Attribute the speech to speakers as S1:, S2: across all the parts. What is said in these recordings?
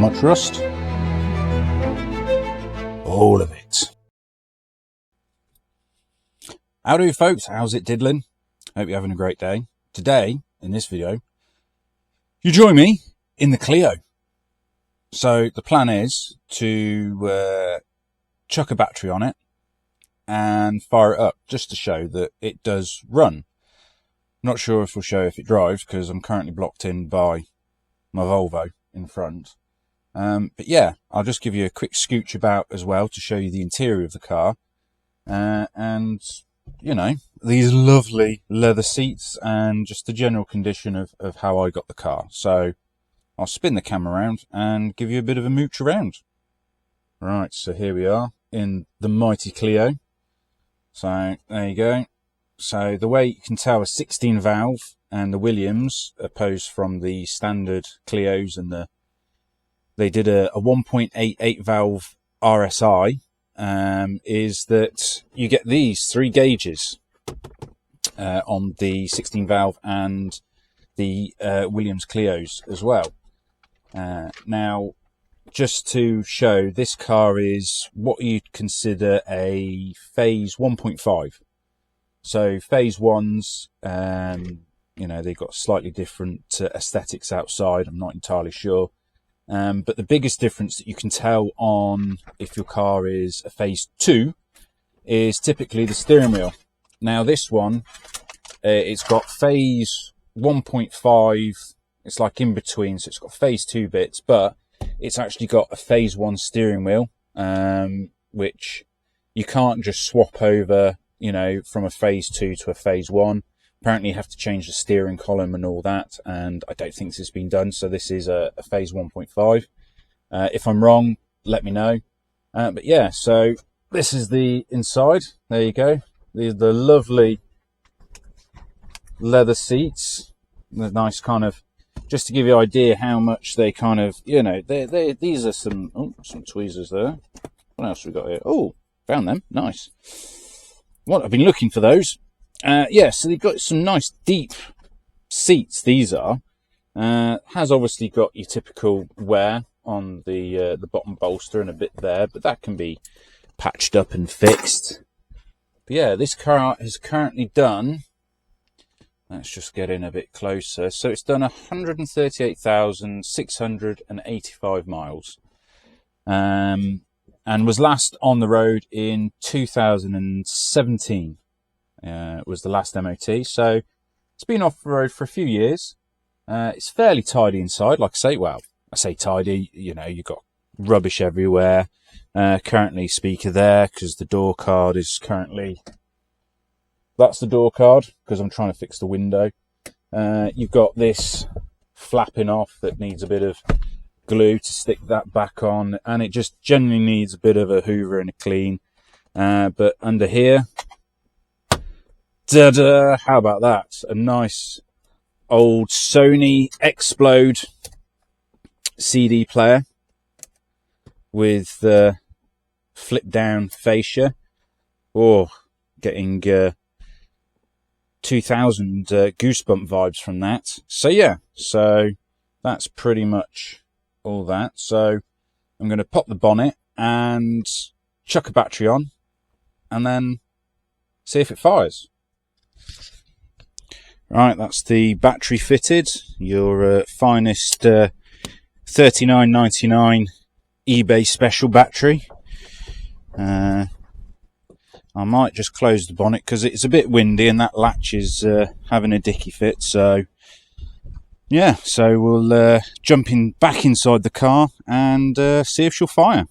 S1: much rust? All of it. Howdy folks, how's it diddling? Hope you're having a great day. Today, in this video, you join me in the Clio. So the plan is to chuck a battery on it and fire it up just to show that it does run. Not sure if we'll show if it drives because I'm currently blocked in by my Volvo in front. But yeah, I'll just give you a quick scooch about as well to show you the interior of the car. And, you know, these lovely leather seats and just the general condition of how I got the car. So I'll spin the camera around and give you a bit of a mooch around. Right, so here we are in the mighty Clio. So there you go. So the way you can tell a 16 valve and the Williams, opposed from the standard Clios and they did a 1.88 valve RSI, is that you get these 3 gauges on the 16 valve and the Williams Clios as well. Now, just to show, this car is what you'd consider a phase 1.5. So phase 1s, you know, they've got slightly different aesthetics outside. I'm not entirely sure. But the biggest difference that you can tell on if your car is a phase 2 is typically the steering wheel. Now this one, it's got phase 1.5. It's like in between. So it's got phase 2 bits, but it's actually got a phase 1 steering wheel, which you can't just swap over, you know, from a phase 2 to a phase 1. Apparently you have to change the steering column and all that, and I don't think this has been done, so this is a phase 1.5. If I'm wrong, let me know. But yeah, so this is the inside. There you go. These are the lovely leather seats. The nice kind of, just to give you an idea how much they kind of, you know, these are some tweezers there. What else we got here? Oh, found them. Nice. What, I've been looking for those. Yeah, so they've got some nice deep seats. These are. Has obviously got your typical wear on the bottom bolster and a bit there, but that can be patched up and fixed. But yeah, this car has currently done, let's just get in a bit closer. So it's done 138,685 miles. And was last on the road in 2017. Was the last MOT. So it's been off the road for a few years. It's fairly tidy inside, like I say. Well, I say tidy, you know, you've got rubbish everywhere. Currently speaker there because the door card is currently, that's the door card because I'm trying to fix the window. You've got this flapping off that needs a bit of glue to stick that back on, and it just generally needs a bit of a hoover and a clean. But under here, ta-da, how about that? A nice old Sony Explode CD player with the flip down fascia. Oh, getting 2000 goosebump vibes from that. So yeah, so that's pretty much all that. So I'm going to pop the bonnet and chuck a battery on and then see if it fires. Right, that's the battery fitted, your finest $39.99 eBay special battery. I might just close the bonnet because it's a bit windy and that latch is having a dicky fit. So yeah, so we'll jump back inside the car and see if she'll fire.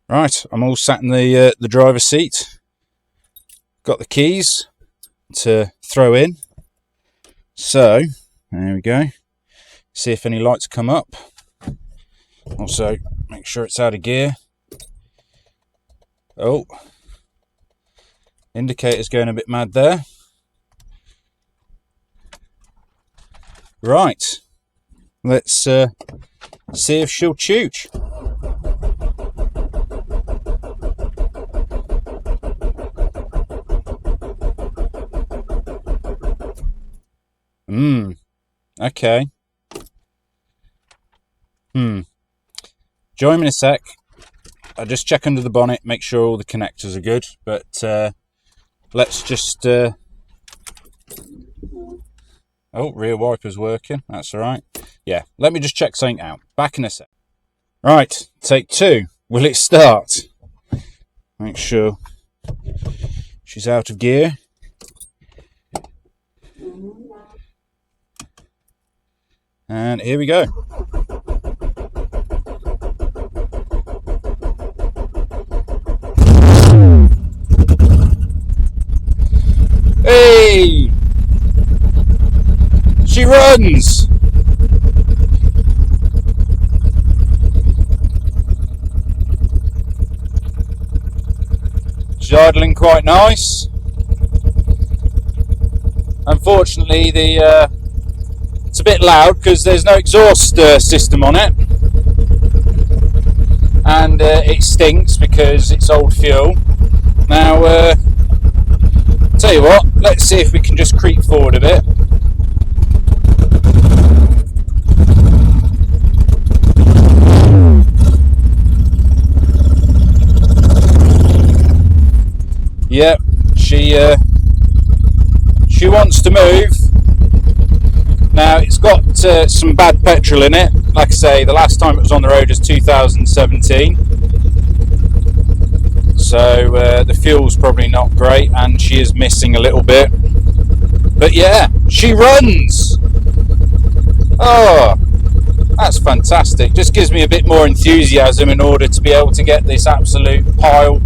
S1: Right, I'm all sat in the driver's seat. Got the keys to throw in. So there we go. See if any lights come up. Also make sure it's out of gear. Oh, indicator's going a bit mad there. Right, let's see if she'll chooch. Okay. Join me in a sec. I'll just check under the bonnet, make sure all the connectors are good. But let's just... Oh, rear wiper's working. That's all right. Yeah, let me just check something out. Back in a sec. Right, take 2. Will it start? Make sure she's out of gear. And here we go. Hey! She runs! She's idling quite nice. Unfortunately, it's a bit loud because there's no exhaust system on it. And it stinks because it's old fuel. Now, tell you what, let's see if we can just creep forward a bit. Yep, she wants to move. Now, it's got some bad petrol in it. Like I say, the last time it was on the road was 2017. So the fuel's probably not great, and she is missing a little bit. But yeah, she runs! Oh, that's fantastic. Just gives me a bit more enthusiasm in order to be able to get this absolute pile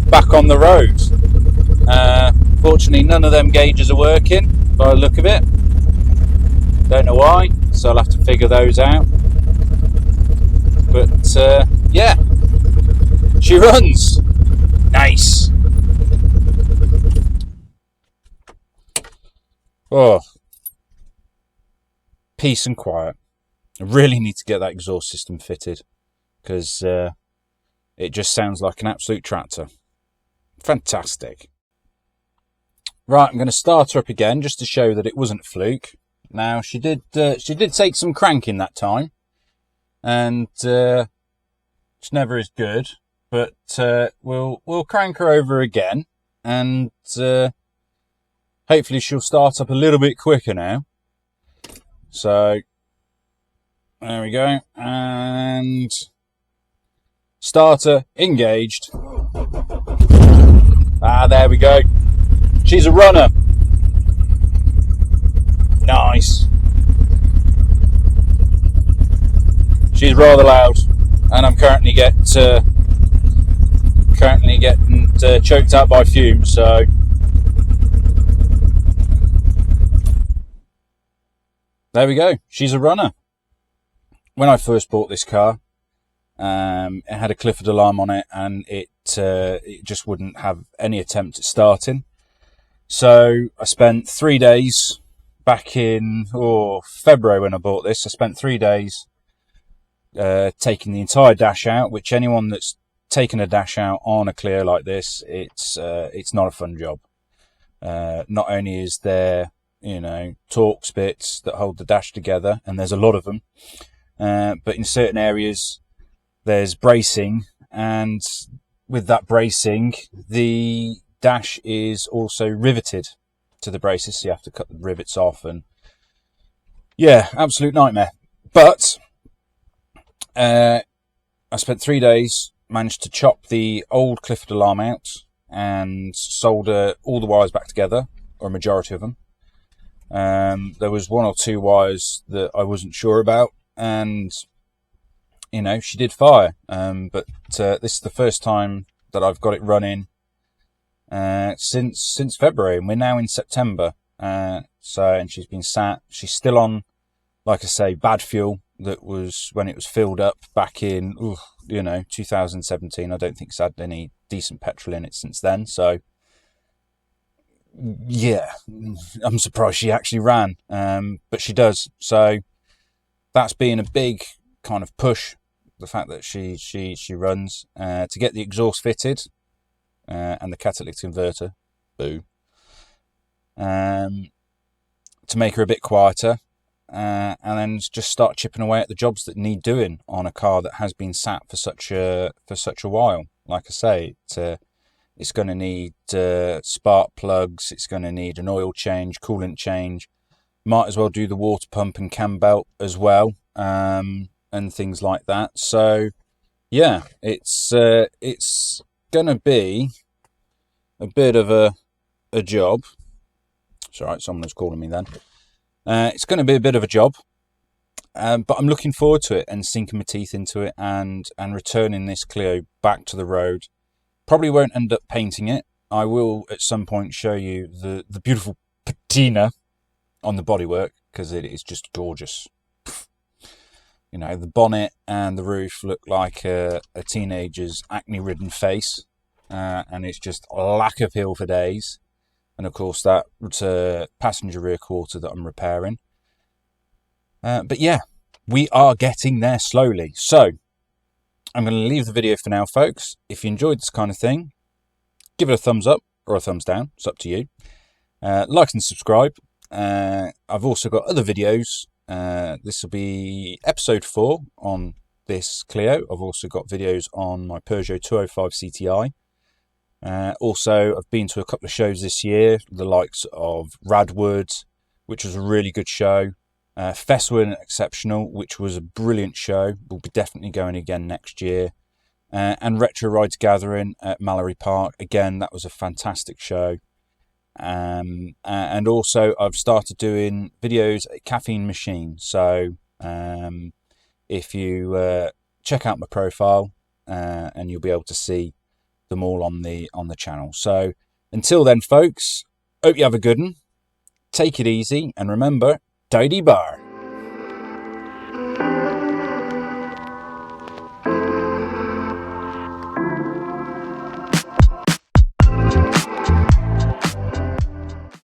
S1: back on the road. Fortunately, none of them gauges are working by the look of it. Don't know why, so I'll have to figure those out. But yeah, she runs. Nice. Oh, peace and quiet. I really need to get that exhaust system fitted because it just sounds like an absolute tractor. Fantastic. Right, I'm going to start her up again just to show that it wasn't a fluke. Now, she did take some cranking that time, and it's never as good. But we'll crank her over again, and hopefully she'll start up a little bit quicker now. So there we go, and starter engaged. Ah, there we go. She's a runner. Nice. She's rather loud, and I'm currently getting choked out by fumes. So there we go. She's a runner. When I first bought this car, it had a Clifford alarm on it, and it just wouldn't have any attempt at starting. So I spent 3 days back in February when I bought this. I spent 3 days taking the entire dash out, which anyone that's taken a dash out on a Clio like this, it's not a fun job. Not only is there, Torx bits that hold the dash together, and there's a lot of them, but in certain areas there's bracing, and with that bracing, the dash is also riveted to the braces, so you have to cut the rivets off, and yeah, absolute nightmare. But I spent 3 days, managed to chop the old Clifford alarm out and solder all the wires back together, or a majority of them. There was 1 or 2 wires that I wasn't sure about, and she did fire. But this is the first time that I've got it running since February, and we're now in September. And she's been sat. She's still on, like I say, bad fuel that was when it was filled up back in 2017. I don't think it's had any decent petrol in it since then. So yeah, I'm surprised she actually ran, but she does. So that's been a big kind of push, the fact that she runs, to get the exhaust fitted, and the catalytic converter, to make her a bit quieter. and then just start chipping away at the jobs that need doing on a car that has been sat for such a while. Like I say, it's going to need spark plugs. It's going to need an oil change, coolant change. Might as well do the water pump and cam belt as well, and things like that. So yeah, it's going to be a bit of a job. It's all right, someone's calling me then. It's going to be a bit of a job, but I'm looking forward to it and sinking my teeth into it and returning this Clio back to the road. Probably won't end up painting it. I will at some point show you the beautiful patina on the bodywork, because it is just gorgeous. You know, the bonnet and the roof look like a teenager's acne-ridden face, and it's just lack of heel for days. And of course that passenger rear quarter that I'm repairing. But yeah, we are getting there slowly. So I'm going to leave the video for now, folks. If you enjoyed this kind of thing, give it a thumbs up or a thumbs down. It's up to you. Like and subscribe. I've also got other videos. This will be episode 4 on this Clio. I've also got videos on my Peugeot 205 CTI. Also, I've been to a couple of shows this year, the likes of Radwood, which was a really good show. Festwood Exceptional, which was a brilliant show. We'll be definitely going again next year. And Retro Rides Gathering at Mallory Park. Again, that was a fantastic show. And also, I've started doing videos at Caffeine Machine. So if you check out my profile, and you'll be able to see them all on the channel. So until then, folks, hope you have a good one. Take it easy, and remember, tidy bar.